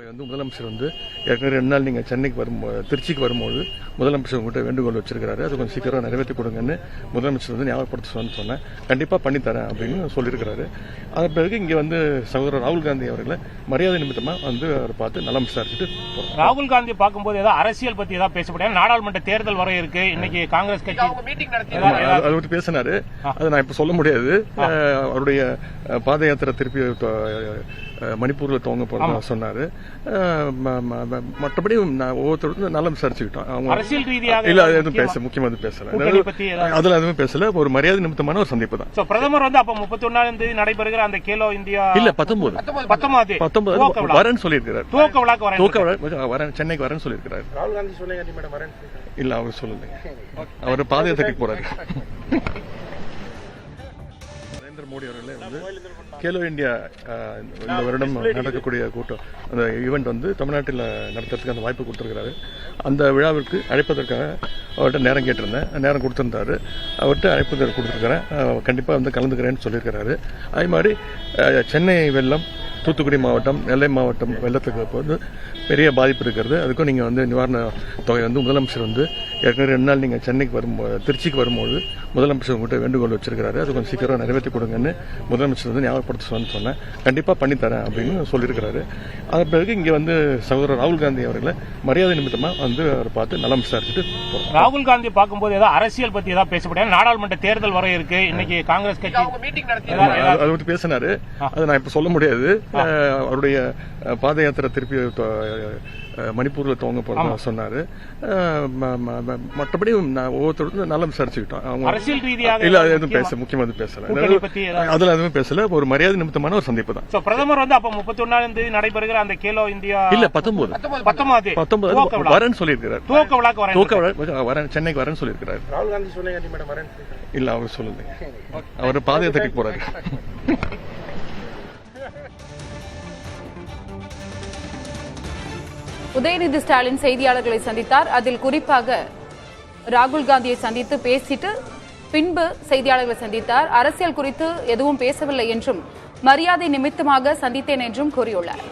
முதலமைச்சர் ஏற்கனவே 2 நாள் நீங்கள் சென்னைக்கு திருச்சிக்கு வரும்போது முதலமைச்சர் உங்கள்கிட்ட வேண்டுகோள் வச்சிருக்காரு. அது கொஞ்சம் சீக்கிரம் நிறைவேற்றி கொடுங்கன்னு முதலமைச்சர் ஞாபகப்படுத்த சொன்னேன். கண்டிப்பாக பண்ணித்தரேன் அப்படின்னு சொல்லியிருக்கிறாரு. அதன் பிறகு இங்கே சகோதரர் ராகுல் காந்தி அவர்களை மரியாதை நிமித்தமாக அவரை பார்த்து நலம் விசாரிச்சுட்டு போகிறோம். ராகுல் காந்தி பார்க்கும்போது ஏதாவது அரசியல் பற்றி ஏதாவது பேசப்படும். நாடாளுமன்ற தேர்தல் வர இருக்கு. இன்னைக்கு காங்கிரஸ் கட்சி அதை பற்றி பேசினாரு. அதை நான் இப்ப சொல்ல முடியாது. அவருடைய பாத யாத்திரை திருப்பி மணிப்பூர்ல துவங்க போறதா சொன்னாரு. மற்றபடி ஒவ்வொருத்தருக்கும் நல்லா விசாரிச்சுக்கிட்டோம். அரசியல் ரீதியாக இல்ல எதுவும் முக்கியமா பேசல. அதுல எதுவும் பேசல. ஒரு மரியாதை நிமித்தமான ஒரு சந்திப்பு தான். பிரதமர் அப்ப 31ஆம் தேதி நடைபெறுகிற அந்த கேலோ இந்தியா இல்ல 19 வரேன்னு சொல்லியிருக்கிறார். துவக்க வரேன் சென்னைக்கு வரேன்னு சொல்லியிருக்கிறார். ராகுல் காந்தி சொல்லுங்க மேடம் வரேன். இல்ல அவர் சொல்லல. அவர் பாத யாத்திரைக்கு போறாரு. நரேந்திர மோடி அவர்களே கேலோ இந்தியா இந்த வருடம் நடக்கக்கூடிய கூட்டம் அந்த ஈவெண்ட் தமிழ்நாட்டில் நடத்துறதுக்கு அந்த வாய்ப்பு கொடுத்துருக்கிறாரு. அந்த விழாவிற்கு அழைப்பதற்காக அவர்கிட்ட நேரம் கேட்டிருந்தேன். நேரம் கொடுத்துருந்தாரு. அவர்கிட்ட அழைப்பு கொடுத்துருக்கிறேன். கண்டிப்பாக கலந்துக்கிறேன்னு சொல்லியிருக்கிறாரு. அதே மாதிரி சென்னை வெள்ளம், தூத்துக்குடி மாவட்டம், நெல்லை மாவட்டம் வெள்ளத்துக்கு பெரிய பாதிப்பு இருக்கிறது. அதுக்கும் நீங்கள் நிவாரண தொகை முதலமைச்சர் ஏற்கனவே 2 நாள் நீங்கள் சென்னைக்கு திருச்சிக்கு வரும்போது முதலமைச்சர் உங்கள்கிட்ட வேண்டுகோள் வச்சிருக்காரு. அது கொஞ்சம் சீக்கிரம் நிறைவேற்றி கொடுங்கன்னு முதலமைச்சர் ஞாபகப்படுத்த சொன்னேன். கண்டிப்பாக பண்ணித்தரேன் அப்படின்னு சொல்லியிருக்கிறாரு. அதன் பிறகு இங்கே சகோதரர் ராகுல் காந்தி அவர்களை மரியாதை நிமித்தமாக அவரை பார்த்து நலம் விசாரிச்சுட்டு போகிறோம். ராகுல் காந்தி பார்க்கும்போது ஏதாவது அரசியல் பற்றி ஏதாவது பேசப்படும். நாடாளுமன்ற தேர்தல் வர இருக்கு. இன்னைக்கு காங்கிரஸ் கட்சி அதை பற்றி பேசினாரு. அதை நான் இப்ப சொல்ல முடியாது. அவருடைய பாத யாத்திரை திருப்பி மணிப்பூர்ல துவங்க போறதா சொன்னாரு. மற்றபடி ஒவ்வொருத்தருக்கும் நல்லா விசாரிச்சுக்கிட்டோம். அரசியல் ரீதியாக இல்ல எதுவும் முக்கியமா பேசல. அதுல எதுவும் பேசல. ஒரு மரியாதை நிமித்தமான ஒரு சந்திப்பு தான். பிரதமர் அப்ப 31ஆம் தேதி நடைபெறுகிற அந்த கேலோ இந்தியா இல்ல 19 வரேன்னு சொல்லியிருக்கிறார். துவக்க விழா சென்னைக்கு வரேன்னு சொல்லியிருக்கிறார். ராகுல் காந்தி சொல்லுங்க மேடம் வரேன். இல்ல அவர் சொல்லல. அவர் பாத யாத்திரைக்கு போறாரு. உதயநிதி ஸ்டாலின் செய்தியாளர்களை சந்தித்தார். அதில் குறிப்பாக ராகுல் காந்தியை சந்தித்து பேசிட்டு பின்பு செய்தியாளர்களை சந்தித்தார். அரசியல் குறித்து எதுவும் பேசவில்லை என்றும் மரியாதை நிமித்தமாக சந்தித்தேன் என்றும் கூறியுள்ளார்.